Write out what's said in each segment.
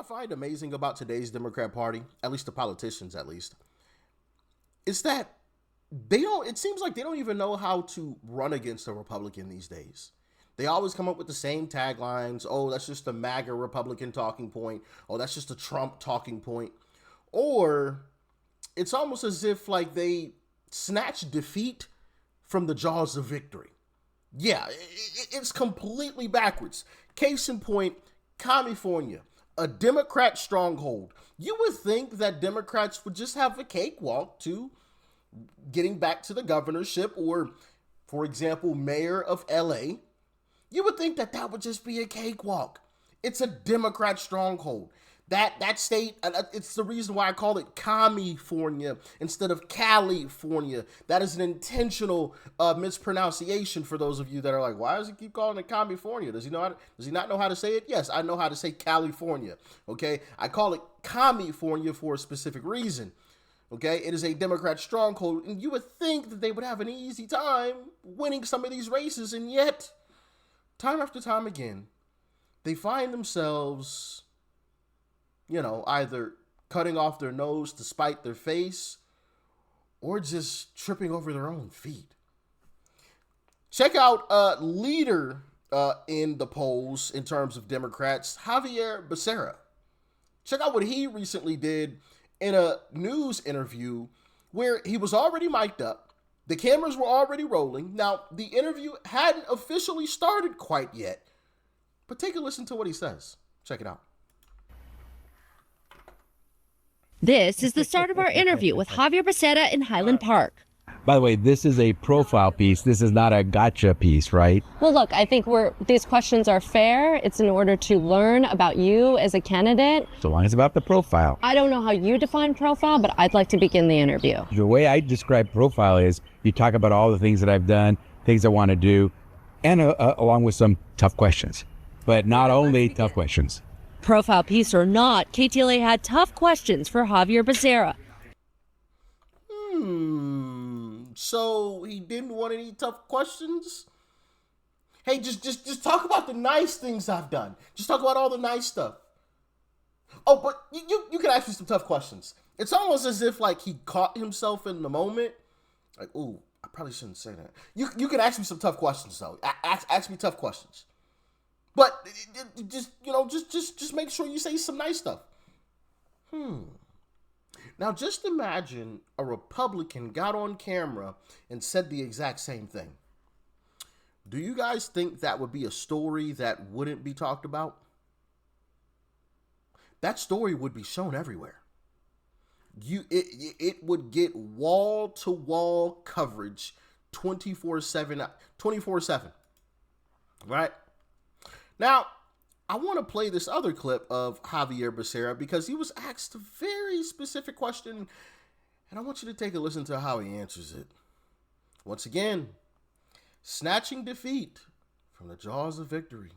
I find amazing about today's Democrat Party, at least the politicians at least, is that it seems like they don't even know how to run against a Republican these days. They always come up with the same taglines. Oh, that's just a MAGA Republican talking point. Oh, that's just a Trump talking point. Or it's almost as if like they snatch defeat from the jaws of victory. Yeah, it's completely backwards. Case in point, California, a Democrat stronghold. You would think that Democrats would just have a cakewalk to getting back to the governorship or, for example, mayor of LA. You would think that that would just be a cakewalk. It's a Democrat stronghold. That state, it's the reason why I call it California instead of California. That is an intentional mispronunciation for those of you that are like, why does he keep calling it California? Does he not know how to say it? Yes, I know how to say California. Okay, I call it California for a specific reason. Okay, it is a Democrat stronghold, and you would think that they would have an easy time winning some of these races, and yet, time after time again, they find themselves, either cutting off their nose to spite their face or just tripping over their own feet. Check out leader in the polls in terms of Democrats, Javier Becerra. Check out what he recently did in a news interview where he was already mic'd up. The cameras were already rolling. Now, the interview hadn't officially started quite yet, but take a listen to what he says. Check it out. This is the start of our interview with Javier Becerra in Highland Park. By the way, this is a profile piece. This is not a gotcha piece, right? Well, look, I think these questions are fair. It's in order to learn about you as a candidate. So long as it's about the profile. I don't know how you define profile, but I'd like to begin the interview. The way I describe profile is you talk about all the things that I've done, things I want to do, and along with some tough questions. But not only tough questions. Profile piece or not, KTLA had tough questions for Javier Becerra. So he didn't want any tough questions? Hey, just talk about the nice things I've done. Just talk about all the nice stuff. Oh, but you can ask me some tough questions. It's almost as if like he caught himself in the moment. Like, ooh, I probably shouldn't say that. You can ask me some tough questions though. Ask me tough questions. But just make sure you say some nice stuff. Now, just imagine a Republican got on camera and said the exact same thing. Do you guys think that would be a story that wouldn't be talked about? That story would be shown everywhere. It would get wall-to-wall coverage 24/7. Right? Now, I want to play this other clip of Javier Becerra because he was asked a very specific question, and I want you to take a listen to how he answers it. Once again, snatching defeat from the jaws of victory.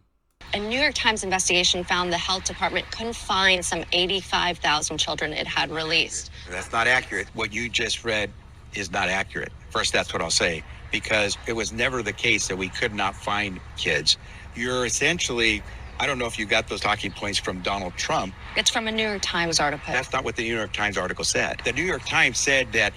A New York Times investigation found the health department couldn't find some 85,000 children it had released. That's not accurate. What you just read is not accurate. First, that's what I'll say, because it was never the case that we could not find kids. You're essentially, I don't know if you got those talking points from Donald Trump. It's from a New York Times article. That's not what the New York Times article said. The New York Times said that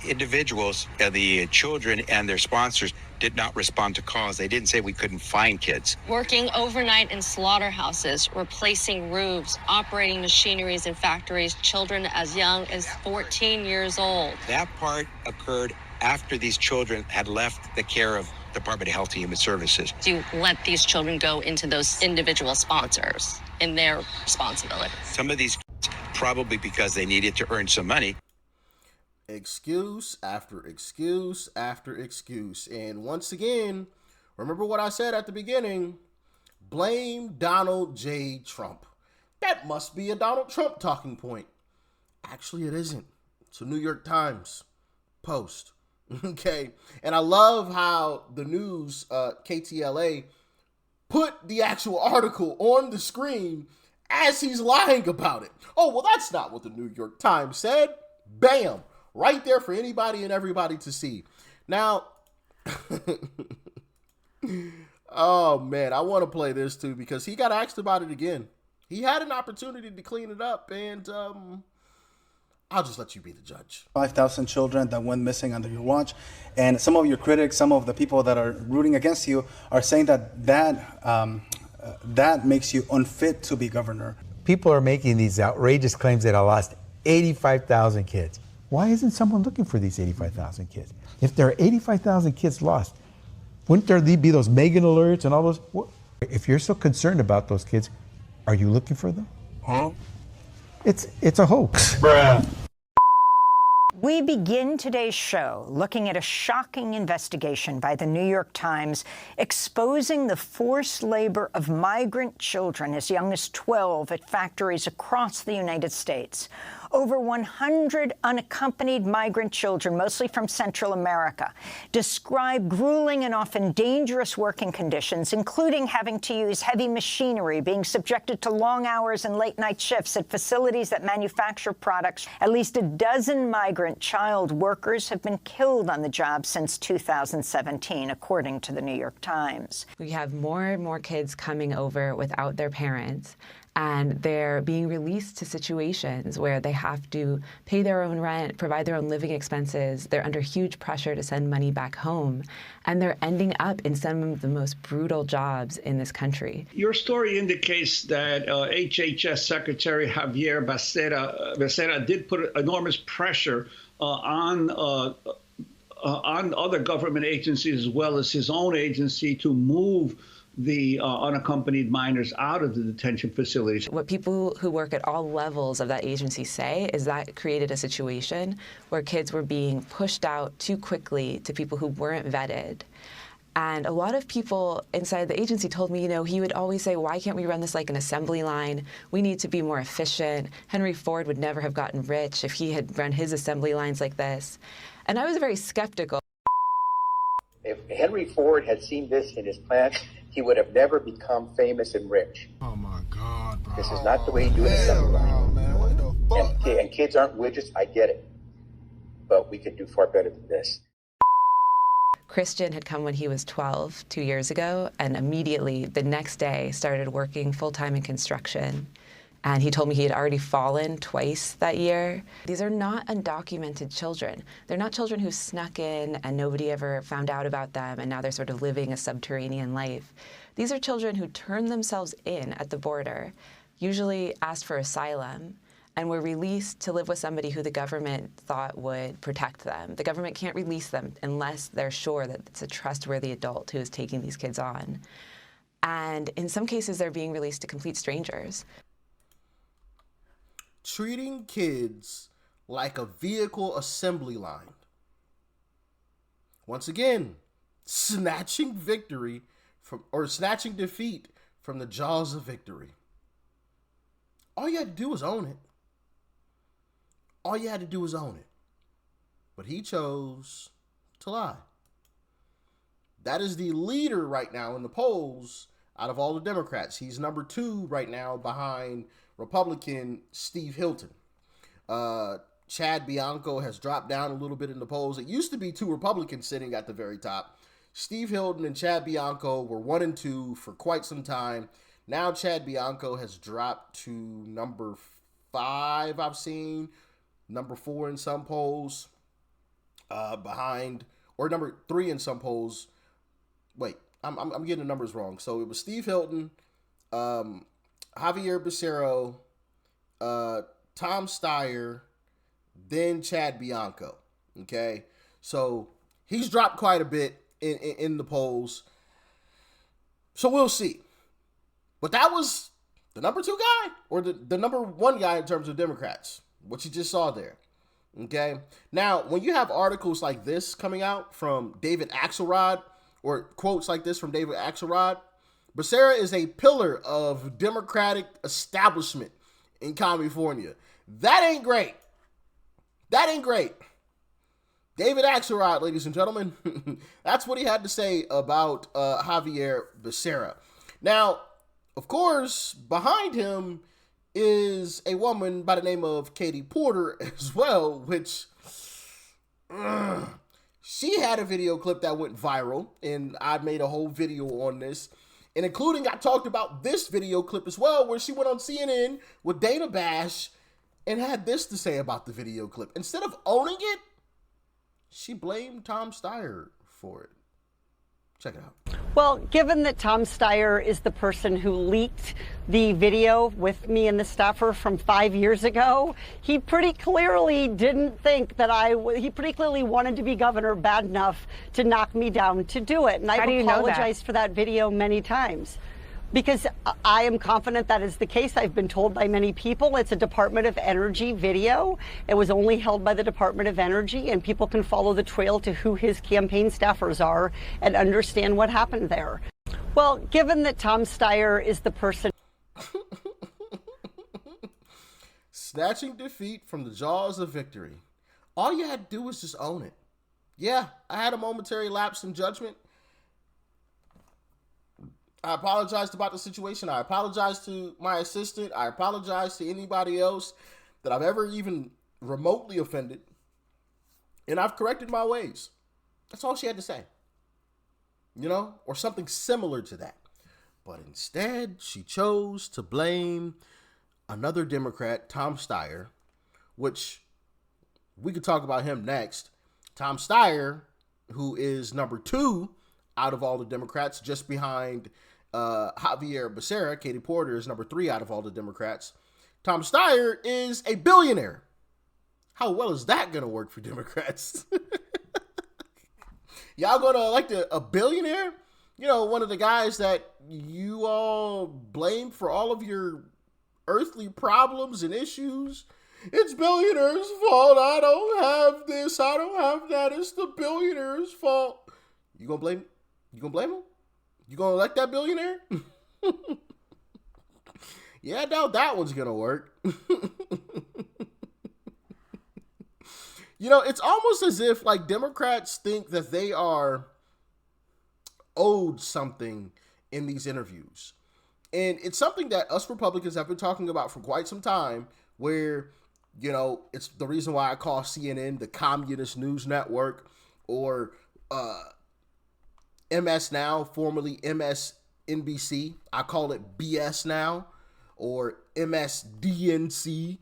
individuals, the children and their sponsors, did not respond to calls. They didn't say we couldn't find kids. Working overnight in slaughterhouses, replacing roofs, operating machineries in factories, children as young as 14 years old. That part occurred after these children had left the care of Department of Health and Human Services. To let these children go into those individual sponsors in their responsibility. Some of these probably because they needed to earn some money. Excuse after excuse after excuse. And once again, remember what I said at the beginning, blame Donald J. Trump. That must be a Donald Trump talking point. Actually, it isn't. It's a New York Times post. Okay. And I love how the news, KTLA, put the actual article on the screen as he's lying about it. Oh, well, that's not what the New York Times said. Bam. Right there for anybody and everybody to see. Now, oh man, I want to play this too because he got asked about it again. He had an opportunity to clean it up, and I'll just let you be the judge. 5,000 children that went missing under your watch. And some of your critics, some of the people that are rooting against you are saying that makes you unfit to be governor. People are making these outrageous claims that I lost 85,000 kids. Why isn't someone looking for these 85,000 kids? If there are 85,000 kids lost, wouldn't there be those Megan alerts and all those? If you're so concerned about those kids, are you looking for them? Huh? It's a hoax. Bruh. We begin today's show looking at a shocking investigation by the New York Times exposing the forced labor of migrant children as young as 12 at factories across the United States. Over 100 unaccompanied migrant children, mostly from Central America, describe grueling and often dangerous working conditions, including having to use heavy machinery, being subjected to long hours and late-night shifts at facilities that manufacture products. At least a dozen migrant child workers have been killed on the job since 2017, according to the New York Times. We have more and more kids coming over without their parents, and they're being released to situations where they have to pay their own rent, provide their own living expenses. They're under huge pressure to send money back home, and they're ending up in some of the most brutal jobs in this country. Your story indicates that HHS Secretary Javier Becerra did put enormous pressure on other government agencies as well as his own agency to move the unaccompanied minors out of the detention facilities. What people who work at all levels of that agency say is that created a situation where kids were being pushed out too quickly to people who weren't vetted. And a lot of people inside the agency told me, he would always say, why can't we run this like an assembly line? We need to be more efficient. Henry Ford would never have gotten rich if he had run his assembly lines like this. And I was very skeptical. If Henry Ford had seen this in his plants, he would have never become famous and rich. Oh my God, bro. This is not the way you do an assembly line. Man, what the fuck? And kids aren't widgets, I get it. But we could do far better than this. Christian had come when he was 12, 2 years ago, and immediately the next day started working full-time in construction. And he told me he had already fallen twice that year. These are not undocumented children. They're not children who snuck in and nobody ever found out about them and now they're sort of living a subterranean life. These are children who turned themselves in at the border, usually asked for asylum, and were released to live with somebody who the government thought would protect them. The government can't release them unless they're sure that it's a trustworthy adult who is taking these kids on. And in some cases, they're being released to complete strangers. Treating kids like a vehicle assembly line. Once again, snatching defeat from the jaws of victory. All you had to do was own it. All you had to do was own it. But he chose to lie. That is the leader right now in the polls out of all the Democrats. He's number 2 right now behind Republican Steve Hilton. Chad Bianco has dropped down a little bit in the polls. It used to be 2 Republicans sitting at the very top. Steve Hilton and Chad Bianco were 1 and 2 for quite some time. Now Chad Bianco has dropped to number 5, I've seen. Number 4 in some polls. Behind, or number 3 in some polls. Wait, I'm getting the numbers wrong. So it was Steve Hilton, Javier Becerra, Tom Steyer, then Chad Bianco. Okay, so he's dropped quite a bit in the polls. So we'll see. But that was the number 2 guy, or the number 1 guy in terms of Democrats. What you just saw there. Okay, now when you have articles like this coming out from David Axelrod, or quotes like this from David Axelrod, Becerra is a pillar of Democratic establishment in California. That ain't great. That ain't great. David Axelrod, ladies and gentlemen, that's what he had to say about Javier Becerra. Now, of course, behind him is a woman by the name of Katie Porter as well, which she had a video clip that went viral, and I made a whole video on this. And including, I talked about this video clip as well, where she went on CNN with Dana Bash and had this to say about the video clip. Instead of owning it, she blamed Tom Steyer for it. Check it out. Well, given that Tom Steyer is the person who leaked the video with me and the staffer from 5 years ago, he pretty clearly didn't think that he pretty clearly wanted to be governor bad enough to knock me down to do it. And I've apologized for that video many times. Because I am confident that is the case. I've been told by many people it's a Department of Energy video. It was only held by the Department of Energy, and people can follow the trail to who his campaign staffers are and understand what happened there. Well, given that Tom Steyer is the person... Snatching defeat from the jaws of victory. All you had to do was just own it. Yeah, I had a momentary lapse in judgment. I apologized about the situation. I apologized to my assistant. I apologized to anybody else that I've ever even remotely offended. And I've corrected my ways. That's all she had to say. You know, or something similar to that. But instead, she chose to blame another Democrat, Tom Steyer, which we could talk about him next. Tom Steyer, who is number 2 out of all the Democrats, just behind Javier Becerra. Katie Porter is number 3 out of all the Democrats. Tom Steyer is a billionaire. How well is that going to work for Democrats? Y'all going to elect a billionaire? You know, one of the guys that you all blame for all of your earthly problems and issues. It's billionaires' fault. I don't have this. I don't have that. It's the billionaires' fault. You gonna blame him? You gonna elect that billionaire? Yeah, I doubt that one's gonna work. You know, it's almost as if like Democrats think that they are owed something in these interviews. And it's something that us Republicans have been talking about for quite some time, where, you know, it's the reason why I call CNN the communist news network, or MS Now, formerly MSNBC. I call it BS Now, or MSDNC.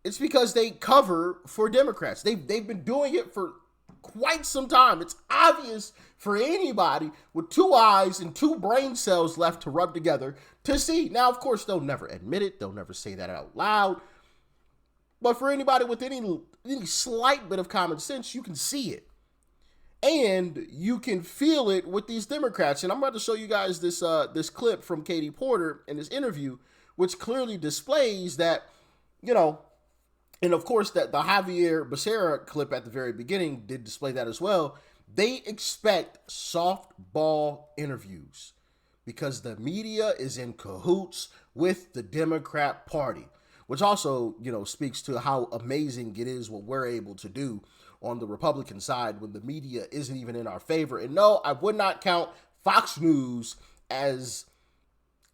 It's because they cover for Democrats. They've been doing it for quite some time. It's obvious for anybody with 2 eyes and 2 brain cells left to rub together to see. Now, of course, they'll never admit it. They'll never say that out loud. But for anybody with any slight bit of common sense, you can see it. And you can feel it with these Democrats. And I'm about to show you guys this clip from Katie Porter in this interview, which clearly displays that, you know, and of course that the Javier Becerra clip at the very beginning did display that as well. They expect softball interviews because the media is in cahoots with the Democrat Party, which also, you know, speaks to how amazing it is what we're able to do on the Republican side when the media isn't even in our favor. And no, I would not count Fox News as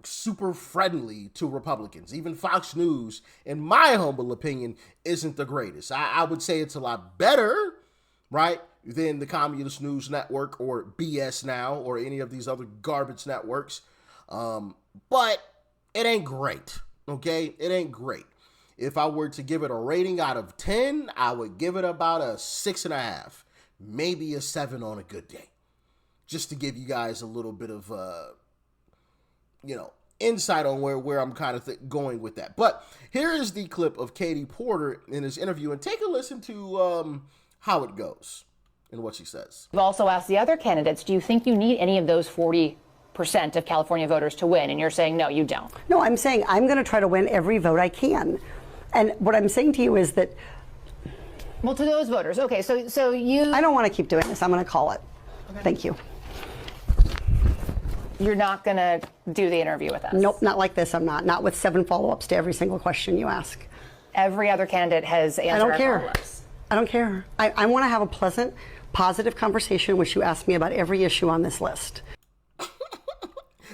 super friendly to Republicans. Even Fox News, in my humble opinion, isn't the greatest. I would say it's a lot better, right, than the Communist News Network or BS Now or any of these other garbage networks. But it ain't great, okay? It ain't great. If I were to give it a rating out of 10, I would give it about a 6.5, maybe a 7 on a good day. Just to give you guys a little bit of, you know, insight on where I'm kind of going with that. But here is the clip of Katie Porter in this interview, and take a listen to how it goes and what she says. We've also asked the other candidates, do you think you need any of those 40% of California voters to win? And you're saying, no, you don't. No, I'm saying I'm going to try to win every vote I can. And what I'm saying to you is that... Well, to those voters, okay, so you... I don't want to keep doing this. I'm going to call it. Okay. Thank you. You're not going to do the interview with us? Nope, not like this. I'm not. Not with 7 follow-ups to every single question you ask. Every other candidate has answered our follow-ups. I don't care. I want to have a pleasant, positive conversation in which you ask me about every issue on this list.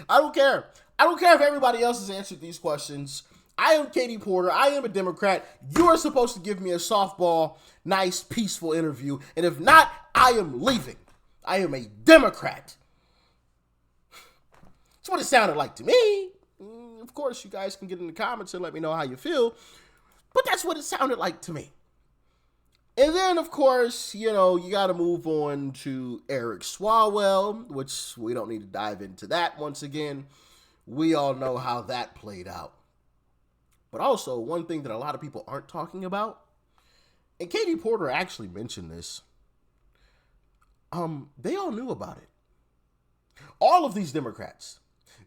I don't care. I don't care if everybody else has answered these questions. I am Katie Porter. I am a Democrat. You are supposed to give me a softball, nice, peaceful interview. And if not, I am leaving. I am a Democrat. That's what it sounded like to me. Of course, you guys can get in the comments and let me know how you feel, but that's what it sounded like to me. And then, of course, you got to move on to Eric Swalwell, which we don't need to dive into that once again. We all know how that played out. But also, one thing that a lot of people aren't talking about, and Katie Porter actually mentioned this, they all knew about it. All of these Democrats,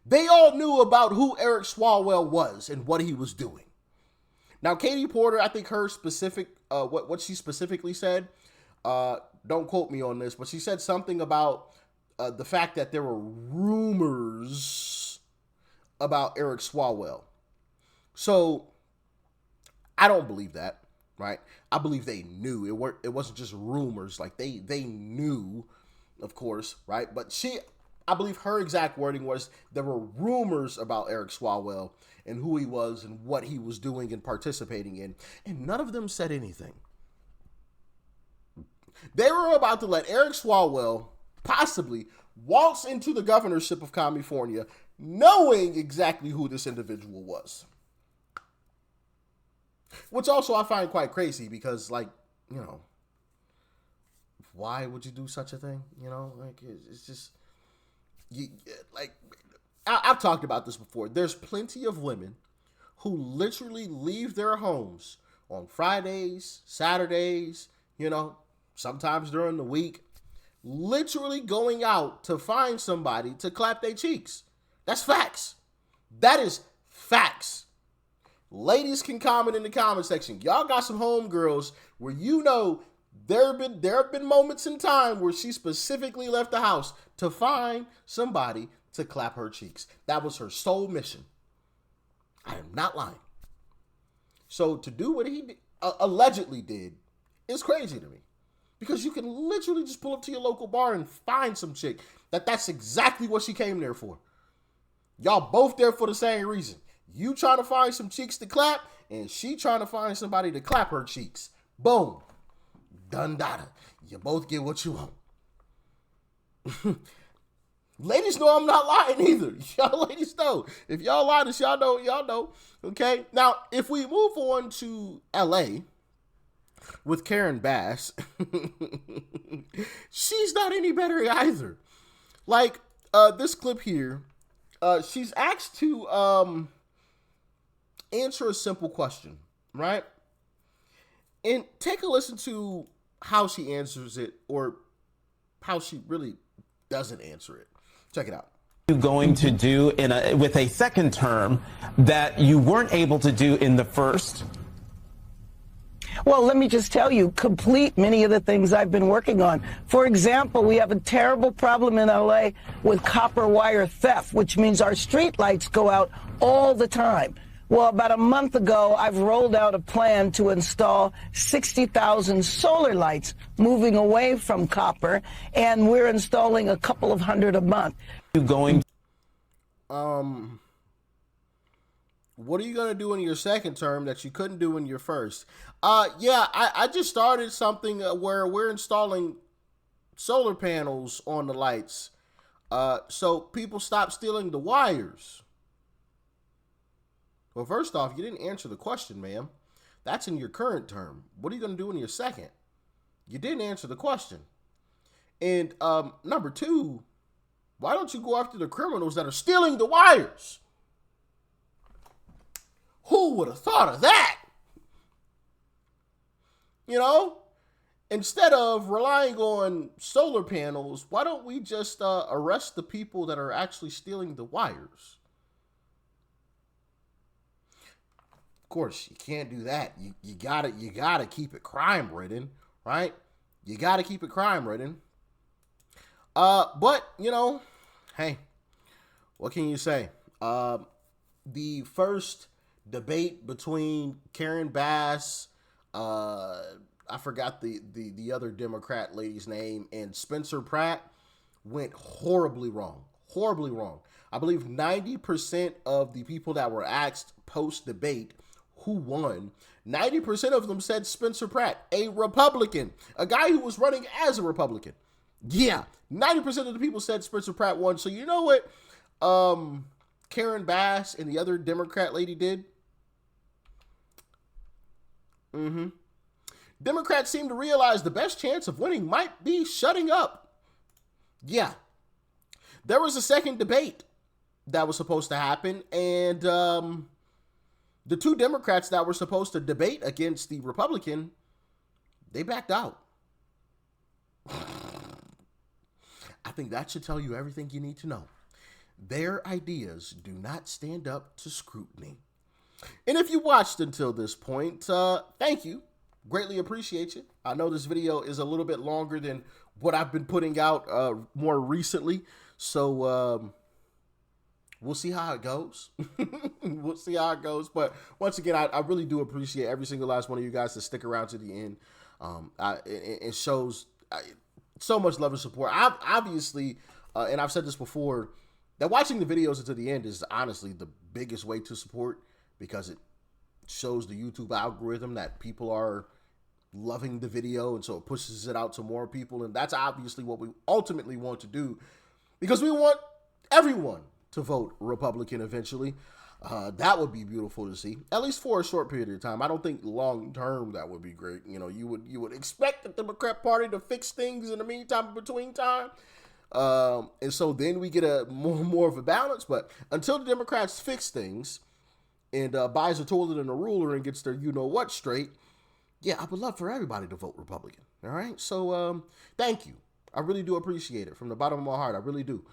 they all knew about who Eric Swalwell was and what he was doing. Now, Katie Porter, I think her specific, what she specifically said, don't quote me on this, but she said something about the fact that there were rumors about Eric Swalwell. So, I don't believe that, right? I believe they knew. It wasn't just rumors. Like, they knew, of course, right? But I believe her exact wording was there were rumors about Eric Swalwell and who he was and what he was doing and participating in, and none of them said anything. They were about to let Eric Swalwell possibly waltz into the governorship of California knowing exactly who this individual was. Which also I find quite crazy because, like, why would you do such a thing? Like, it's just, I've talked about this before. There's plenty of women who literally leave their homes on Fridays, Saturdays, sometimes during the week, literally going out to find somebody to clap their cheeks. That's facts. That is facts. Ladies can comment in the comment section. Y'all got some homegirls where there have been moments in time where she specifically left the house to find somebody to clap her cheeks. That was her sole mission. I am not lying. So to do what he allegedly did is crazy to me. Because you can literally just pull up to your local bar and find some chick that's exactly what she came there for. Y'all both there for the same reason. You trying to find some cheeks to clap, and she trying to find somebody to clap her cheeks. Boom. Done data. You both get what you want. Ladies know I'm not lying either. Y'all ladies know. If y'all lie to y'all know. Okay? Now, if we move on to LA with Karen Bass, she's not any better either. Like, this clip here, she's asked to answer a simple question, right? And take a listen to how she answers it, or how she really doesn't answer it. Check it out. You going to do with a second term that you weren't able to do in the first? Well, let me just tell you, complete many of the things I've been working on. For example, we have a terrible problem in LA with copper wire theft, which means our street lights go out all the time. Well, about a month ago, I've rolled out a plan to install 60,000 solar lights, moving away from copper, and we're installing a couple of hundred a month. You going? What are you going to do in your second term that you couldn't do in your first? I just started something where we're installing solar panels on the lights, so people stop stealing the wires. Well, first off, you didn't answer the question, ma'am. That's in your current term. What are you going to do in your second? You didn't answer the question. And number two, why don't you go after the criminals that are stealing the wires? Who would have thought of that? Instead of relying on solar panels, why don't we just arrest the people that are actually stealing the wires? Of course, you can't do that. You gotta keep it crime ridden, right? You gotta keep it crime ridden. But hey, what can you say? The first debate between Karen Bass, I forgot the other Democrat lady's name, and Spencer Pratt went horribly wrong. Horribly wrong. I believe 90% of the people that were asked post-debate who won, 90% of them said Spencer Pratt, a Republican, a guy who was running as a Republican. Yeah, 90% of the people said Spencer Pratt won. So you know what? Karen Bass and the other Democrat lady did? Democrats seem to realize the best chance of winning might be shutting up. Yeah. There was a second debate that was supposed to happen, and the two Democrats that were supposed to debate against the Republican, they backed out. I think that should tell you everything you need to know. Their ideas do not stand up to scrutiny. And if you watched until this point, thank you. Greatly appreciate you. I know this video is a little bit longer than what I've been putting out more recently. So we'll see how it goes. We'll see how it goes. But once again, I really do appreciate every single last one of you guys to stick around to the end. It shows so much love and support. Obviously, and I've said this before, that watching the videos until the end is honestly the biggest way to support, because it shows the YouTube algorithm that people are loving the video, and so it pushes it out to more people. And that's obviously what we ultimately want to do, because we want everyone to vote Republican eventually. That would be beautiful to see, at least for a short period of time. I don't think long term that would be great. You know, you would expect the Democrat Party to fix things in the meantime, in between time. And so then we get a more of a balance. But until the Democrats fix things and buys a toilet and a ruler and gets their you-know-what straight, yeah, I would love for everybody to vote Republican. All right? So thank you. I really do appreciate it from the bottom of my heart. I really do.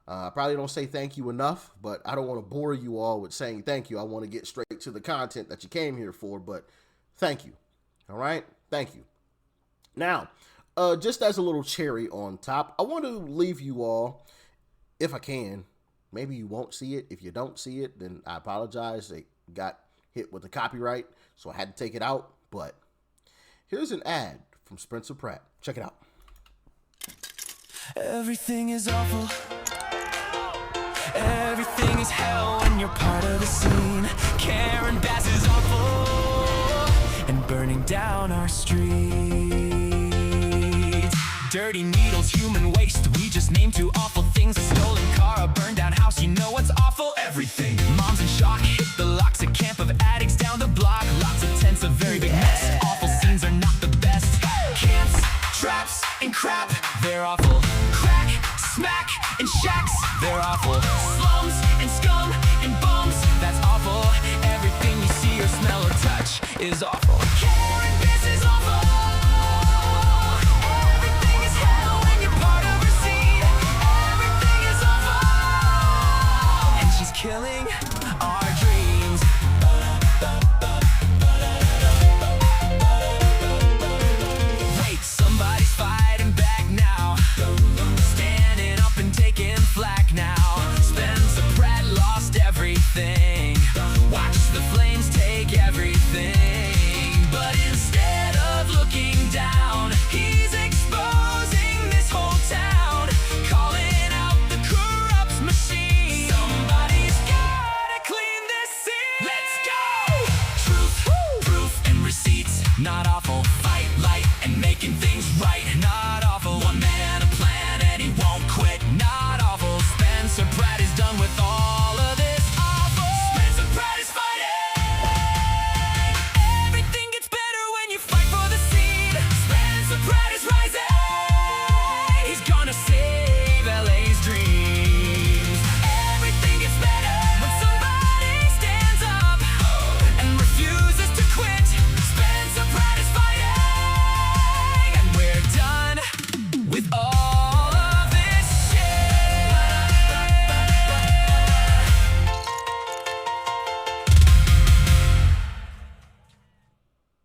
I probably don't say thank you enough, but I don't want to bore you all with saying thank you. I want to get straight to the content that you came here for, but thank you. All right? Thank you. Now, just as a little cherry on top, I want to leave you all, if I can. Maybe you won't see it. If you don't see it, then I apologize. They got hit with the copyright, so I had to take it out. But here's an ad from Spencer Pratt. Check it out. Everything is awful. Everything is hell when you're part of the scene. Karen Bass is awful and burning down our streets. Dirty needles, human waste, we just name two awful things. A stolen car, a burned down house, you know what's awful? Everything. Moms in shock, hit the locks, a camp of addicts down the block. Lots of tents, a very big mess. Awful scenes are not the best. Camps, traps, and crap, they're awful. Crack, smack, and shacks, they're awful. Slums, and scum, and bums, that's awful. Everything you see or smell or touch is awful. Karen Bass is awful. Everything is hell when you're part of her scene. Everything is awful. And she's killing our dreams. Wait, somebody's fighting back now. Standing up and taking flack now. Spencer Pratt lost everything. Watch the flames take everything. But instead of looking down, he's exposing this whole town, calling out the corrupt machine. Somebody's gotta clean this scene. Let's go! Truth, proof, and receipts. Not awful. Fight, light, and making things